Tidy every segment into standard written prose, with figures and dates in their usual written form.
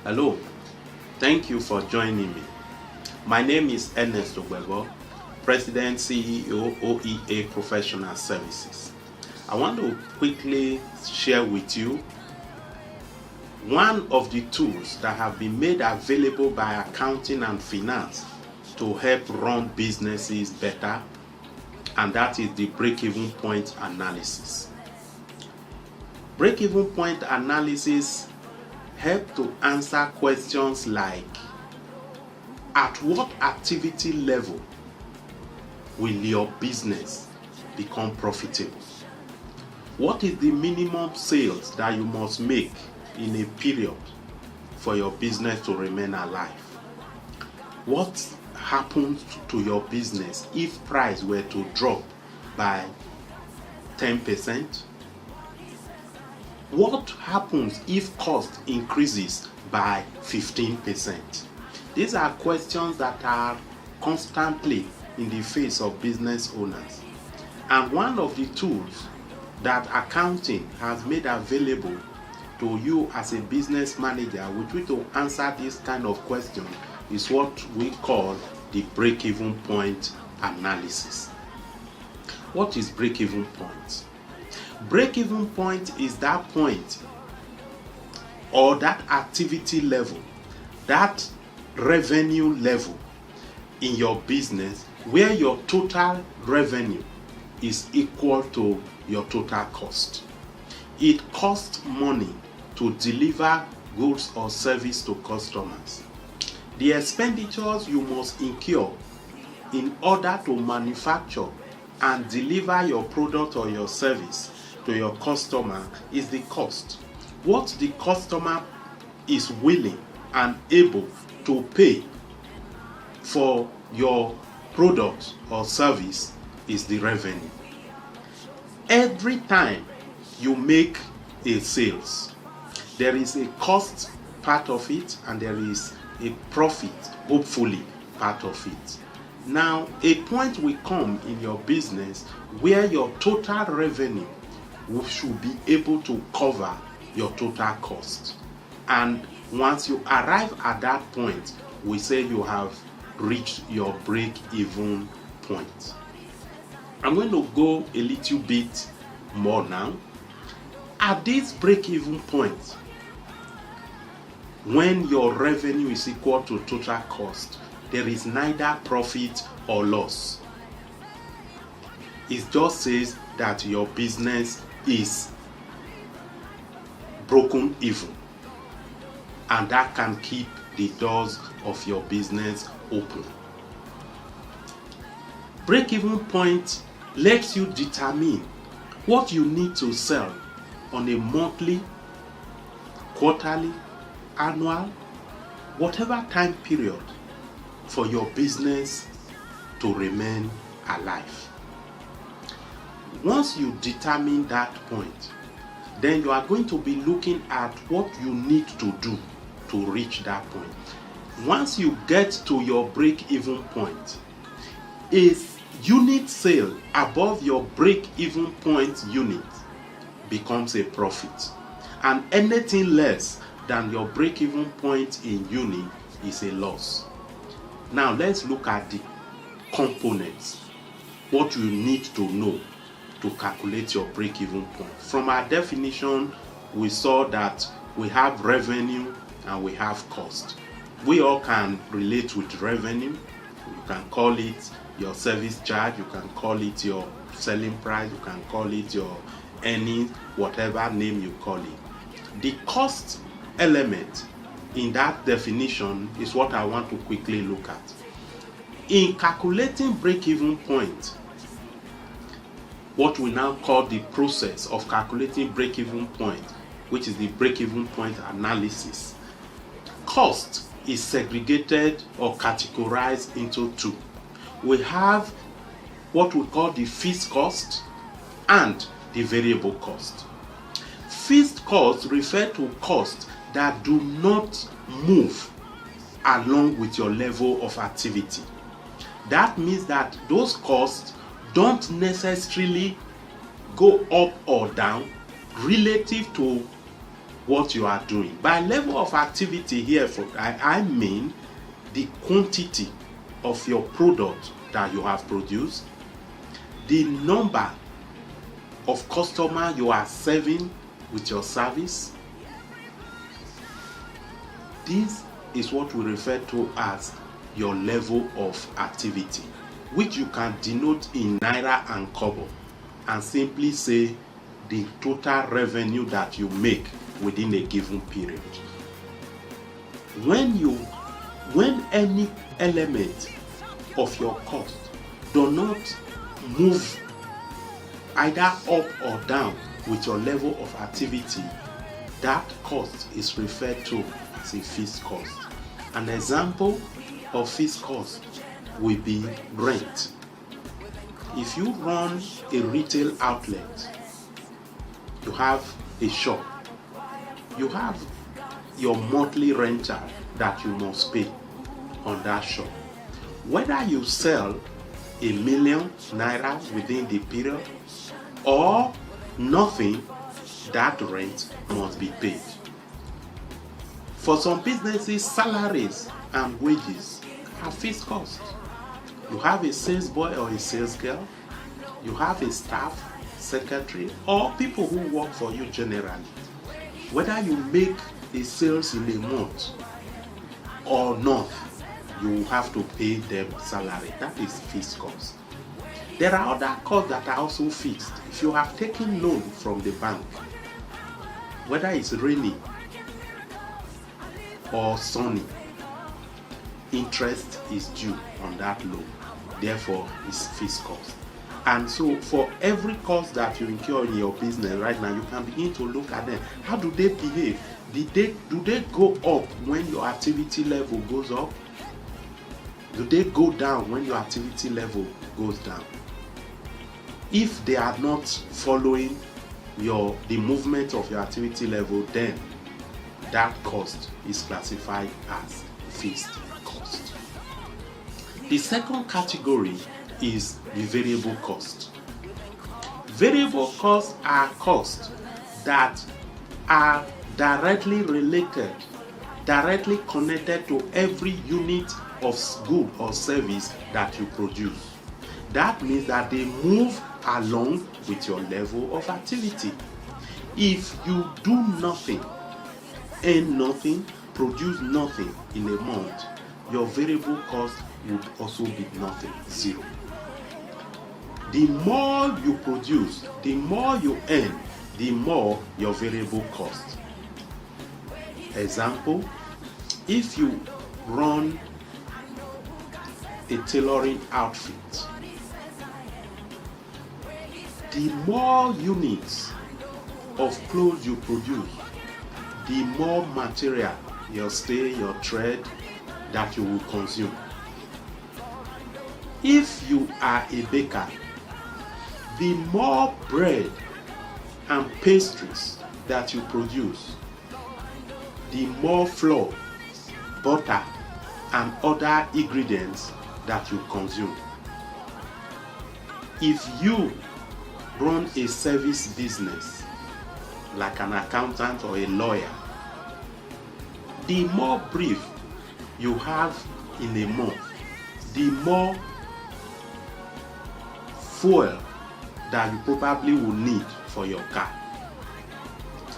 Hello, thank you for joining me. My name is Ernest Ogbebor, President CEO OEA Professional Services. I want to quickly share with you one of the tools that have been made available by accounting and finance to help run businesses better, and that is the break-even point analysis. Break-even point analysis help to answer questions like, at what activity level will your business become profitable? What is the minimum sales that you must make in a period for your business to remain alive? What happens to your business if price were to drop by 10%? What happens if cost increases by 15%? These are questions that are constantly in the face of business owners. And one of the tools that accounting has made available to you as a business manager, which will to answer this kind of question, is what we call the break-even point analysis. What is break-even point? Break-even point is that point or that activity level, that revenue level in your business where your total revenue is equal to your total cost. It costs money to deliver goods or service to customers. The expenditures you must incur in order to manufacture and deliver your product or your service to your customer is the cost. What the customer is willing and able to pay for your product or service is the revenue. Every time you make a sales, there is a cost part of it and there is a profit, hopefully, part of it. Now, a point will come in your business where your total revenue should be able to cover your total cost. And once you arrive at that point, we say you have reached your break-even point. I'm going to go a little bit more now. At this break-even point, when your revenue is equal to total cost, there is neither profit or loss. It just says that your business is broken even, and that can keep the doors of your business open. Break-even point lets you determine what you need to sell on a monthly, quarterly, annual, whatever time period for your business to remain alive. Once you determine that point, then you are going to be looking at what you need to do to reach that point. Once you get to your break-even point, a unit sale above your break-even point unit becomes a profit, and anything less than your break-even point in unit is a loss. Now let's look at the components, what you need to know to calculate your break-even point. From our definition, we saw that we have revenue and we have cost. We all can relate with revenue. You can call it your service charge, you can call it your selling price, you can call it your earnings, whatever name you call it. The cost element in that definition is what I want to quickly look at. In calculating break-even point, what we now call the process of calculating break-even point, which is the break-even point analysis, cost is segregated or categorized into two. We have what we call the fixed cost and the variable cost. Fixed costs refer to costs that do not move along with your level of activity. That means that those costs don't necessarily go up or down relative to what you are doing. By level of activity here, I mean the quantity of your product that you have produced, the number of customers you are serving with your service. This is what we refer to as your level of activity, which you can denote in naira and kobo and simply say the total revenue that you make within a given period. When any element of your cost do not move either up or down with your level of activity, that cost is referred to as a fixed cost. An example of fixed cost will be rent. If you run a retail outlet, you have a shop, you have your monthly rental that you must pay on that shop. Whether you sell 1 million naira within the period or nothing, that rent must be paid. For some businesses, salaries and wages are fixed costs. You have a sales boy or a sales girl, you have a staff, secretary, or people who work for you generally. Whether you make a sales in a month or not, you have to pay them salary. That is fixed cost. There are other costs that are also fixed. If you have taken loan from the bank, whether it's rainy or sunny, interest is due on that loan. Therefore, it's fixed cost. And so for every cost that you incur in your business right now, you can begin to look at them. How do they behave? Do they go up when your activity level goes up? Do they go down when your activity level goes down? If they are not following the movement of your activity level, then that cost is classified as fixed cost. The second category is the variable cost. Variable costs are costs that are directly related, directly connected to every unit of good or service that you produce. That means that they move along with your level of activity. If you do nothing, earn nothing, produce nothing in a month, your variable cost would also be nothing, zero. The more you produce, the more you earn, the more your variable cost. Example, if you run a tailoring outfit, the more units of clothes you produce, the more material, your stay, your thread, that you will consume. If you are a baker, the more bread and pastries that you produce, the more flour, butter, and other ingredients that you consume. If you run a service business, like an accountant or a lawyer, the more brief you have in a month, the more fuel that you probably will need for your car.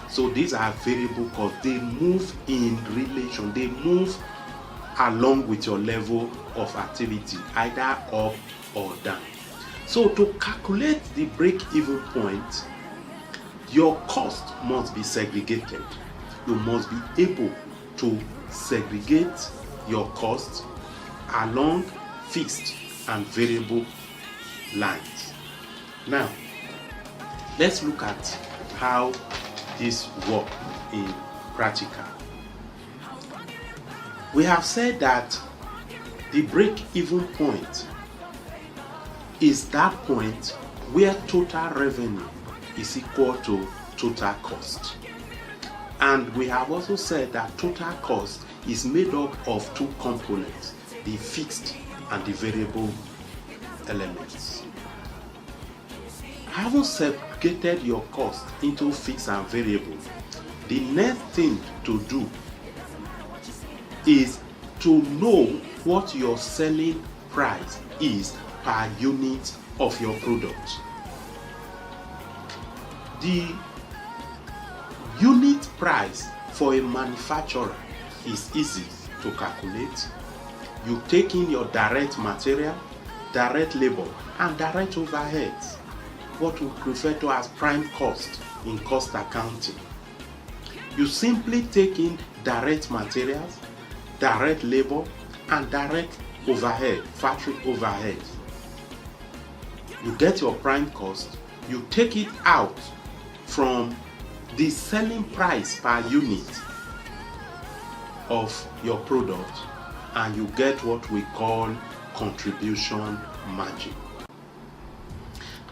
So these are variable costs. They move in relation, they move along with your level of activity, either up or down. So to calculate the break-even point, your cost must be segregated. You must be able to segregate your costs along fixed and variable lines. Now, let's look at how this works in practical. We have said that the break-even point is that point where total revenue is equal to total cost. And we have also said that total cost is made up of two components, the fixed and the variable elements. Having segregated your cost into fixed and variable, The next thing to do is to know what your selling price is per unit of your product. The unit price for a manufacturer is easy to calculate. You take in your direct material, direct labor, and direct overheads, what we refer to as prime cost in cost accounting. You simply take in direct materials, direct labor, and direct overhead, factory overhead. You get your prime cost, you take it out from the selling price per unit of your product, and you get what we call contribution margin.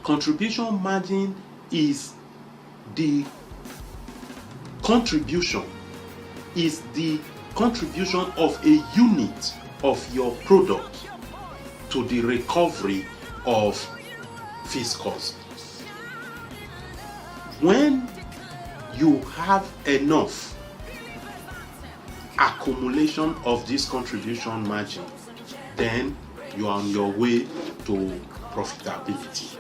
Contribution margin is the contribution of a unit of your product to the recovery of fixed cost. When you have enough accumulation of this contribution margin, then you are on your way to profitability.